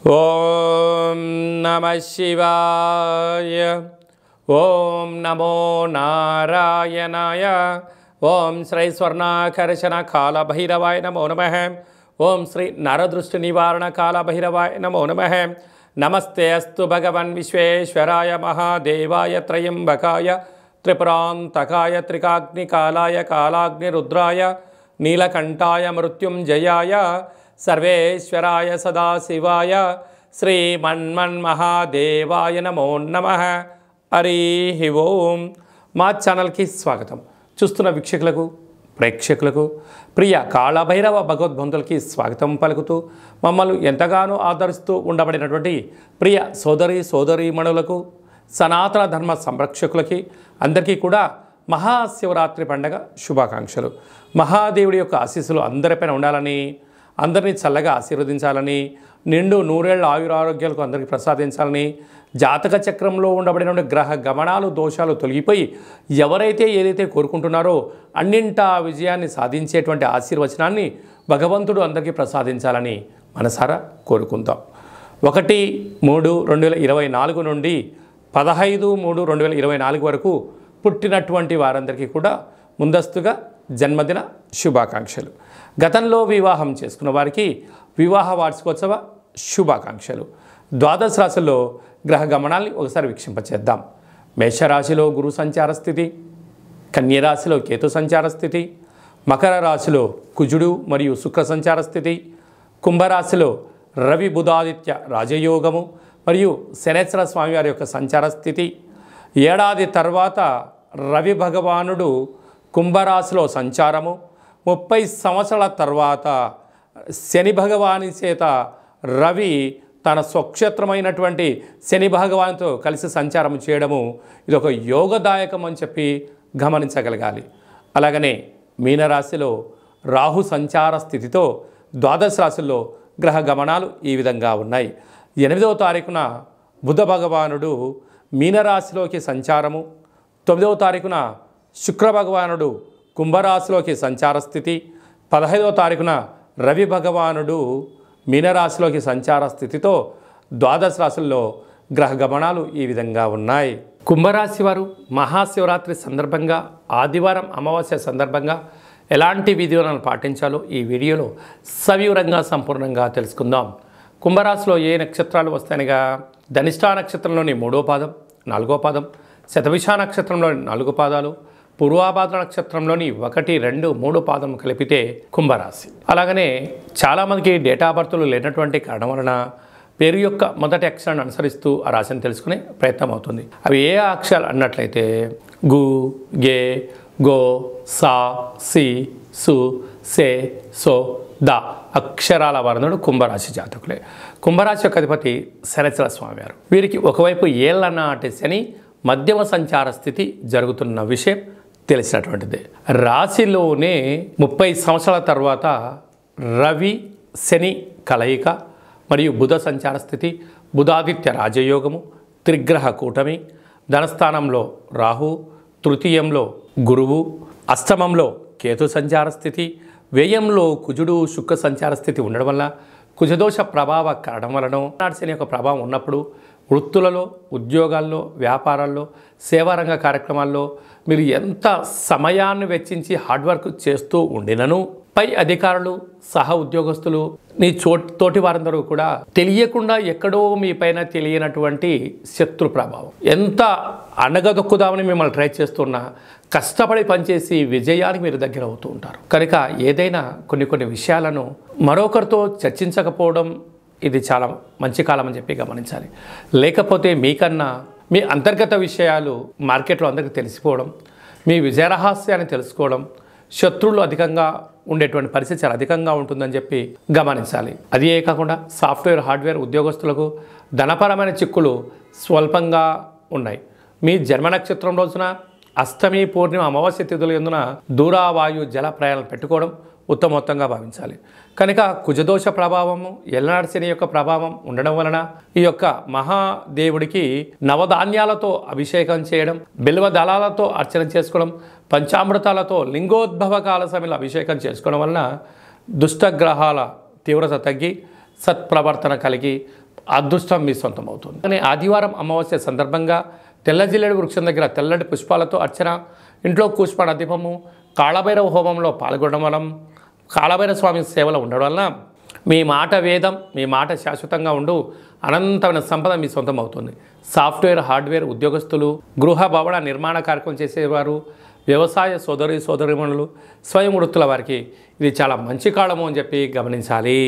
ఓం నమః శివాయ. ఓం నమో నారాయణాయ. ఓం శ్రీ స్వర్ణాకర్షణ కాళభైరవాయ నమో నమః. ఓం శ్రీ నరదృష్టి నివారణ కాళభైరవాయ నమో నమః. నమస్తే అస్తు భగవన్ విశ్వేశ్వరాయ మహాదేవాయ త్రయంబకాయ త్రిపురాంతకాయ త్రికాగ్నికాలాయ కాలాగ్నిరుద్రాయ నీలకంఠాయ మృత్యుంజయాయ సర్వేశ్వరాయ సదాశివాయ శ్రీమన్మన్మహాదేవాయ నమో నమః. హరి ఓం. మా ఛానల్కి స్వాగతం. చూస్తున్న వీక్షకులకు ప్రేక్షకులకు ప్రియ కాళభైరవ భగవద్బంధులకి స్వాగతం పలుకుతూ మమ్మల్ని ఎంతగానో ఆదరిస్తూ ఉండబడినటువంటి ప్రియ సోదరీమణులకు సనాతన ధర్మ సంరక్షకులకి అందరికీ కూడా మహాశివరాత్రి పండగ శుభాకాంక్షలు. మహాదేవుడి యొక్క ఆశీస్సులు అందరిపైన ఉండాలని, అందరినీ చల్లగా ఆశీర్వదించాలని, నిండు నూరేళ్ల ఆయురారోగ్యాలకు అందరికీ ప్రసాదించాలని, జాతక చక్రంలో ఉండబడిన గ్రహ గమనాలు దోషాలు తొలగిపోయి ఎవరైతే ఏదైతే కోరుకుంటున్నారో అన్నింటా విజయాన్ని సాధించేటువంటి ఆశీర్వచనాన్ని భగవంతుడు అందరికీ ప్రసాదించాలని మనసారా కోరుకుందాం. 1-3-2024 నుండి 15-3-2024 వరకు పుట్టినటువంటి వారందరికీ కూడా ముందస్తుగా జన్మదిన శుభాకాంక్షలు. గతంలో వివాహం చేసుకున్న వారికి వివాహ వార్షికోత్సవ శుభాకాంక్షలు. ద్వాదశ రాశుల్లో గ్రహ గమనాల్ని ఒకసారి వీక్షింపచేద్దాం. మేషరాశిలో గురు సంచార స్థితి, కన్యరాశిలో కేతు సంచార స్థితి, మకర రాశిలో కుజుడు మరియు శుక్ర సంచార స్థితి, కుంభరాశిలో రవి బుధాదిత్య రాజయోగము మరియు శనేశ్వర స్వామివారి యొక్క సంచార స్థితి. ఏడాది తర్వాత రవి భగవానుడు కుంభరాశిలో సంచారము, 30 సంవత్సరాల తర్వాత శని భగవాని చేత రవి తన స్వక్షేత్రమైనటువంటి శని భగవానుతో కలిసి సంచారం చేయడము ఇది ఒక యోగదాయకం అని చెప్పి గమనించగలగాలి. అలాగనే మీనరాశిలో రాహు సంచార స్థితితో ద్వాదశ రాశుల్లో గ్రహ గమనాలు ఈ విధంగా ఉన్నాయి. 8వ తారీఖున బుధ భగవానుడు మీనరాశిలోకి సంచారము, 9వ తారీఖున శుక్ర భగవానుడు కుంభరాశిలోకి సంచార స్థితి, 15వ తారీఖున రవి భగవానుడు మీనరాశిలోకి సంచార స్థితితో ద్వాదశ రాశుల్లో గ్రహ గమనాలు ఈ విధంగా ఉన్నాయి. కుంభరాశి వారు మహాశివరాత్రి సందర్భంగా ఆదివారం అమావాస్య సందర్భంగా ఎలాంటి విధివిధానాలు పాటించాలో ఈ వీడియోలో సవివరంగా సంపూర్ణంగా తెలుసుకుందాం. కుంభరాశిలో ఏ నక్షత్రాలు వస్తాయనగా ధనిష్టా నక్షత్రంలోని 3వ పాదం, 4వ పాదం, శతభిష నక్షత్రంలోని 4 పాదాలు, పూర్వాభాద్ర నక్షత్రంలోని 1, 2, 3 పాదం కలిపితే కుంభరాశి. అలాగనే చాలామందికి డేటా బర్త్లు లేనటువంటి కారణం వలన పేరు యొక్క మొదటి అక్షరాన్ని అనుసరిస్తూ ఆ రాశిని తెలుసుకునే ప్రయత్నం అవుతుంది. అవి ఏ అక్షరాలు అన్నట్లయితే గు, గే, గో, సా, సి, సు, సే, సో, ద అక్షరాల వర్ణుడు కుంభరాశి జాతకులే. కుంభరాశి యొక్క అధిపతి శనేశ్వర స్వామివారు. వీరికి ఒకవైపు ఏళ్ల నాటి శని మధ్యమ సంచార స్థితి జరుగుతున్న విషయం తెలిసినటువంటిదే. రాశిలోనే 30 సంవత్సరాల తర్వాత రవి శని కలయిక మరియు బుధ సంచార స్థితి, బుధాదిత్య రాజయోగము, త్రిగ్రహ కూటమి, ధనస్థానంలో రాహు, తృతీయంలో గురువు, అష్టమంలో కేతు సంచార స్థితి, వ్యయంలో కుజుడు శుక్ర సంచార స్థితి ఉండడం వల్ల కుజదోష ప్రభావ కారణం వలన శని యొక్క ప్రభావం ఉన్నప్పుడు వృత్తులలో, ఉద్యోగాల్లో, వ్యాపారాల్లో, సేవారంగ కార్యక్రమాల్లో మీరు ఎంత సమయాన్ని వెచ్చించి హార్డ్ వర్క్ చేస్తూ ఉండినను పై అధికారులు, సహ ఉద్యోగస్తులు, మీ తోటి వారందరూ కూడా తెలియకుండా ఎక్కడో మీ పైన తెలియనటువంటి శత్రు ప్రభావం, ఎంత అణగదొక్కుదామని మిమ్మల్ని ట్రై చేస్తున్నా కష్టపడి పనిచేసి విజయానికి మీరు దగ్గర అవుతూ ఉంటారు. కనుక ఏదైనా కొన్ని విషయాలను మరొకరితో చర్చించకపోవడం ఇది చాలా మంచి కాలం అని చెప్పి గమనించాలి. లేకపోతే మీకన్నా మీ అంతర్గత విషయాలు మార్కెట్లో అందరికీ తెలిసిపోవడం, మీ విజయరహస్యాన్ని తెలుసుకోవడం, శత్రువులు అధికంగా ఉండేటువంటి పరిస్థితి చాలా అధికంగా ఉంటుందని చెప్పి గమనించాలి. అదే కాకుండా సాఫ్ట్వేర్, హార్డ్వేర్ ఉద్యోగస్తులకు ధనపరమైన చిక్కులు స్వల్పంగా ఉన్నాయి. మీ జన్మ నక్షత్రం రోజున అష్టమి, పూర్ణిమ, అమావాస్య తిథుల యందున దూరావాయు జల ప్రయాణాలు పెట్టుకోవడం ఉత్తమోత్తంగా భావించాలి. కనుక కుజదోష ప్రభావము, ఎల్లనాటి శని యొక్క ప్రభావం ఉండడం వలన ఈ యొక్క మహాదేవుడికి నవధాన్యాలతో అభిషేకం చేయడం, బిల్వ దళాలతో అర్చన చేసుకోవడం, పంచామృతాలతో లింగోద్భవ కాల సమయంలో అభిషేకం చేసుకోవడం వలన దుష్టగ్రహాల తీవ్రత తగ్గి సత్ప్రవర్తన కలిగి అదృష్టం మీ సొంతం అవుతుంది. కానీ ఆదివారం అమావాస్య సందర్భంగా తెల్ల జిల్లేడు వృక్షం దగ్గర తెల్లటి పుష్పాలతో అర్చన, ఇంట్లో కూష్మాండ దీపము, కాళభైరవ హోమంలో పాల్గొనడం వలన, కాళభైరవ స్వామి సేవలో ఉండడం వలన మీ మాట వేదం, మీ మాట శాశ్వతంగా ఉండు అనంతమైన సంపద మీ సొంతం అవుతుంది. సాఫ్ట్వేర్, హార్డ్వేర్ ఉద్యోగస్తులు, గృహ భవన నిర్మాణ కార్యక్రమం చేసేవారు, వ్యవసాయ సోదరీమణులు, స్వయం వృత్తుల వారికి ఇది చాలా మంచి కాలము అని చెప్పి గమనించాలి.